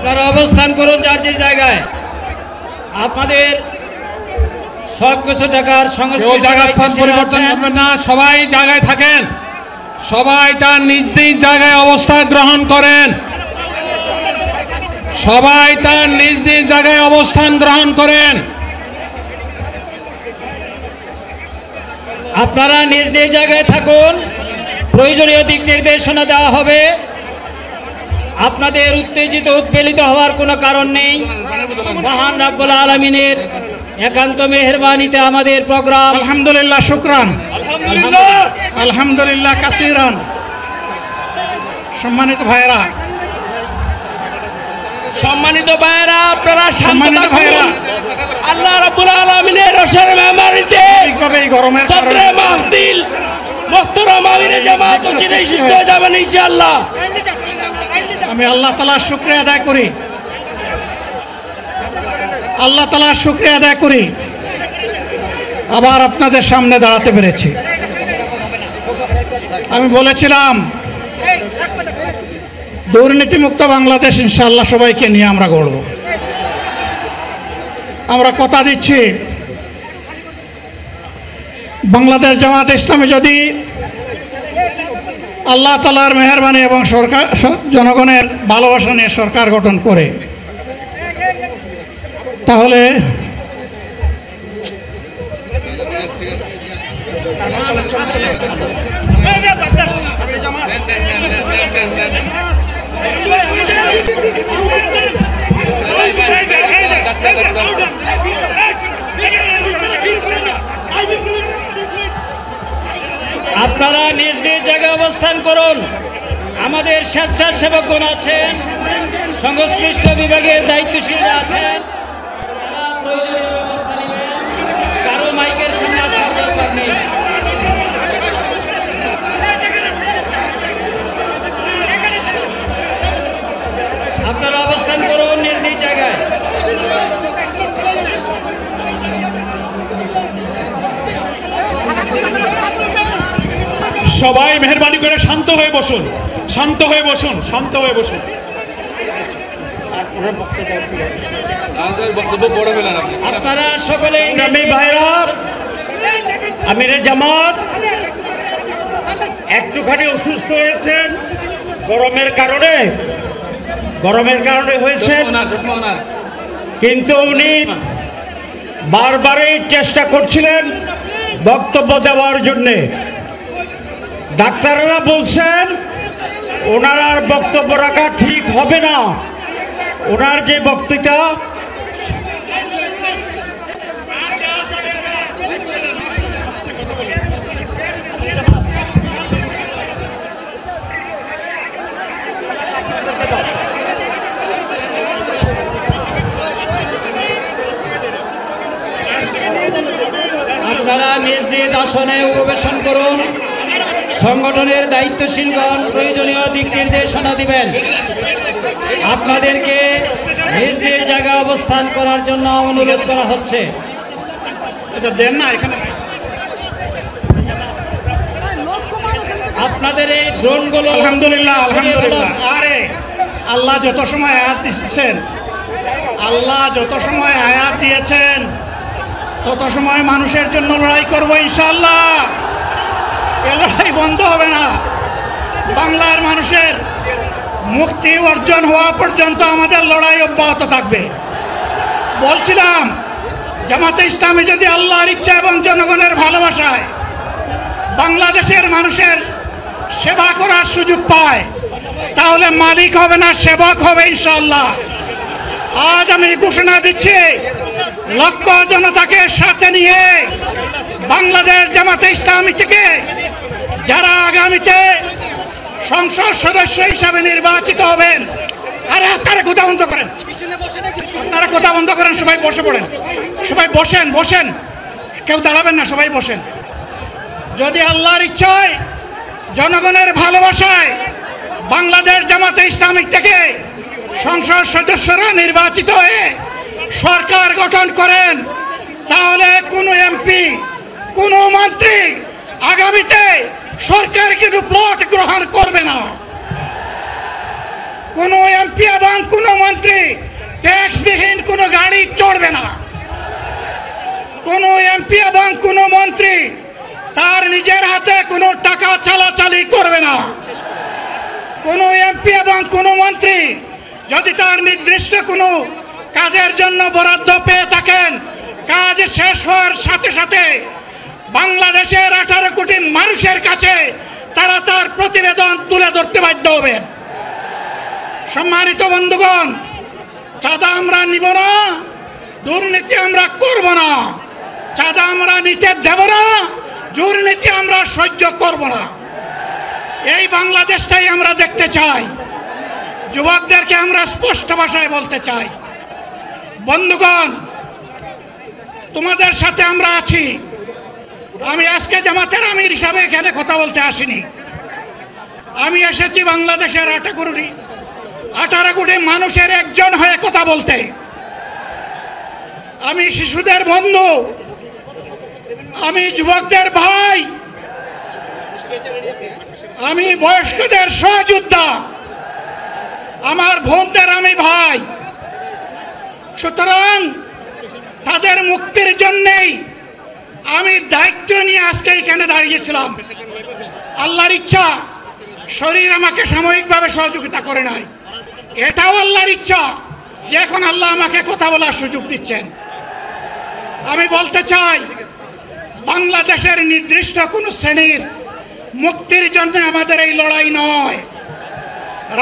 আপনারা অবস্থান করুন যার যে জায়গায়। আপনাদের সবকিছু দেখার সঙ্গে জায়গা স্থান পরিবর্তন করবেন না, সবাই জায়গায় থাকেন, সবাই তার নিজ নিজ জায়গায় অবস্থান গ্রহণ করেন, সবাই তার নিজ নিজ জায়গায় অবস্থান গ্রহণ করেন। আপনারা নিজ নিজ জায়গায় থাকুন, প্রয়োজনীয় দিক নির্দেশনা দেওয়া হবে। আপনাদের উত্তেজিত উদ্বেলিত হওয়ার কোনো কারণ নেই। মহান রাব্বুল আলামিনের একান্ত মেহেরবানিতে আমাদের প্রোগ্রাম আলহামদুলিল্লাহ, শুকরান, আলহামদুলিল্লাহ কাসিরান। সম্মানিত ভাইরা, আপনারা শান্ত থাকুন। আল্লাহ রাব্বুল আলামিনের রসের মেহমানিতে গরমের সদরে মাহফিল মুহতারাম আমিরে জামাত চিনে শিষ্ট যাবেন ইনশাআল্লাহ। আমি আল্লাহ তাআলার শুকরিয়া আদায় করি, আল্লাহ তাআলার শুকরিয়া আদায় করি আবার আপনাদের সামনে দাঁড়াতে পেরেছি। আমি বলেছিলাম দুর্নীতিমুক্ত বাংলাদেশ ইনশাআল্লাহ সবাইকে নিয়ে আমরা গড়ব। আমরা কথা দিচ্ছি, বাংলাদেশ জামাত ইসলামী যদি আল্লাহ তাআলার মেহেরবানি এবং সরকার জনগণের ভালোবাসা নিয়ে সরকার গঠন করে, তাহলে আপনারা নিজ নিজ জায়গায় অবস্থান করুন। আমাদের স্বেচ্ছাসেবকগণ আছেন, সংশ্লিষ্ট বিভাগের দায়িত্বশীলরা আছেন, কারো মাইকের সামনে আসার দরকার নেই। আপনারা অবস্থান করুন নিজ নিজ জায়গায়। সবাই মেহেরবানি করে শান্ত হয়ে বসুন, শান্ত হয়ে বসুন, শান্ত হয়ে বসুন। আপনারা সকলে ভাইরা, আমিরে জামাত একটুখানি অসুস্থ হয়েছেন গরমের কারণে হয়েছে, কিন্তু উনি বারবারই চেষ্টা করছিলেন বক্তব্য দেওয়ার জন্যে। ডাক্তাররা বলছেন ওনার আর বক্তব্য রাখা ঠিক হবে না। ওনার যে বক্তৃতা আপনারা নিজ নিজ আসনে উপবেশন করুন। সংগঠনের দায়িত্বশীলগণ প্রয়োজনীয় দিক নির্দেশনা দিবেন। আপনাদেরকে নিজ নিজ জায়গায় অবস্থান করার জন্য অনুরোধ করা হচ্ছে। আপনাদের এই ড্রোনগুলো আলহামদুলিল্লাহ, আলহামদুলিল্লাহ। আরে আল্লাহ যত সময় আয়াত দিচ্ছেন, আল্লাহ যত সময় আয়াত দিয়েছেন তত সময় মানুষের জন্য লড়াই করবো ইনশাআল্লাহ। এ লড়াই বন্ধ হবে না। বাংলার মানুষের মুক্তি অর্জন হওয়া পর্যন্ত আমাদের লড়াই অব্যাহত থাকবে। বলছিলাম জামাতে ইসলামী যদি আল্লাহর ইচ্ছা এবং জনগণের ভালোবাসায় বাংলাদেশের মানুষের সেবা করার সুযোগ পায়, তাহলে মালিক হবে না, সেবক হবে ইনশাআল্লাহ। আজ আমি ঘোষণা দিচ্ছি, লক্ষ জনতাকে সাথে নিয়ে বাংলাদেশ জামাতে ইসলামী থেকে যারা আগামীতে সংসদ সদস্য হিসাবে নির্বাচিত হবেন, আরে আপনারা কথা বন্ধ করেন, আপনারা কথা বন্ধ করেন, সবাই বসে পড়েন, সবাই বসেন, বসেন, কেউ দাঁড়াবেন না, সবাই বসেন। যদি আল্লাহর ইচ্ছায় জনগণের ভালোবাসায় বাংলাদেশ জামাতে ইসলামী থেকে সংসদ সদস্যরা নির্বাচিত হয়ে সরকার গঠন করেন, তাহলে কোনো এমপি, কোনো মন্ত্রী আগামীতে সরকার কিন্তু প্লট গ্রহণ করবে না। কোনো এমপি এবং কোনো মন্ত্রী কোনো টাকা চালাচালি করবে না। কোনো এমপি এবং কোনো মন্ত্রী যদি তার নির্দিষ্ট কোনো কাজের জন্য বরাদ্দ পেয়ে থাকেন, কাজ শেষ হওয়ার সাথে সাথে বাংলাদেশের 18 কোটি মানুষের কাছে তারা তার প্রতিবেদন তুলে ধরতে বাধ্য হবেন। সম্মানিত বন্ধুগণ, চাঁদা আমরা নিব না, দুর্নীতি আমরা করব না, চাঁদা আমরা নিতে দেব না, দুর্নীতি আমরা সহ্য করব না। এই বাংলাদেশটাই আমরা দেখতে চাই। যুবকদেরকে আমরা স্পষ্ট ভাষায় বলতে চাই, বন্ধুগণ, তোমাদের সাথে আমরা আছি। আমি আজকে জামাতের আমির হিসাবে এখানে কথা বলতে আসিনি। আমি এসেছি বাংলাদেশের 18 কোটি মানুষের একজন হয়ে কথা বলতে। আমি শিশুদের বন্ধু, আমি যুবকদের ভাই, আমি বয়স্কদের সহযোদ্ধা, আমার বোনদের আমি ভাই। সুতরাং তাদের মুক্তির জন্যেই আমি দায়িত্ব নিয়ে আজকে এখানে দাঁড়িয়েছিলাম। আল্লাহর ইচ্ছা, শরীর আমাকে সাময়িকভাবে সহযোগিতা করে নাই। এটাও আল্লাহর ইচ্ছা যে এখন আল্লাহ আমাকে কথা বলার সুযোগ দিচ্ছেন। আমি বলতে চাই, বাংলাদেশের নির্দিষ্ট কোনো শ্রেণীর মুক্তির জন্য আমাদের এই লড়াই নয়।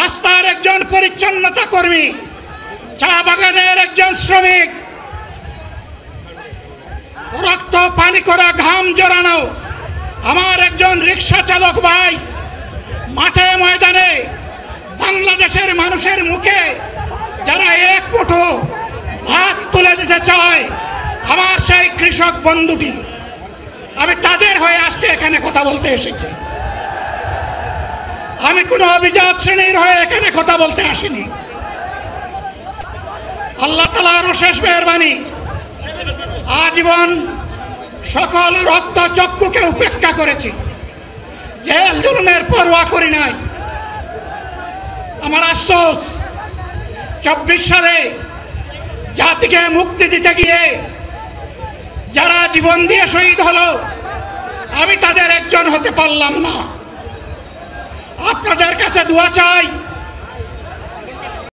রাস্তার একজন পরিচ্ছন্নতা কর্মী, চা বাগানের একজন শ্রমিক, রক্ত পানি করা ঘাম জড়ানো আমার একজন রিক্সা চালক ভাই মাঠে ময়দানে বাংলাদেশের মানুষের মুখে যারা এক মুঠো ভাত তুলে দিতে চায়, আমার সেই কৃষক বন্ধুটি, আমি তাদের হয়ে আজকে এখানে কথা বলতে এসেছি। আমি কোনো অভিজাত শ্রেণীর হয়ে এখানে কথা বলতে আসিনি। আল্লাহ তাআলার অশেষ মেহেরবানি, আজীবন সকল রক্ত চক্ষুকে উপেক্ষা করেছি, জেল জুলুমের পরোয়া করি নাই। আমার আফসোস, 24 সালে জাতিকে মুক্তি দিতে গিয়ে যারা জীবন দিয়ে শহীদ হলো, আমি তাদের একজন হতে পারলাম না। আপনাদের কাছে দোয়া চাই,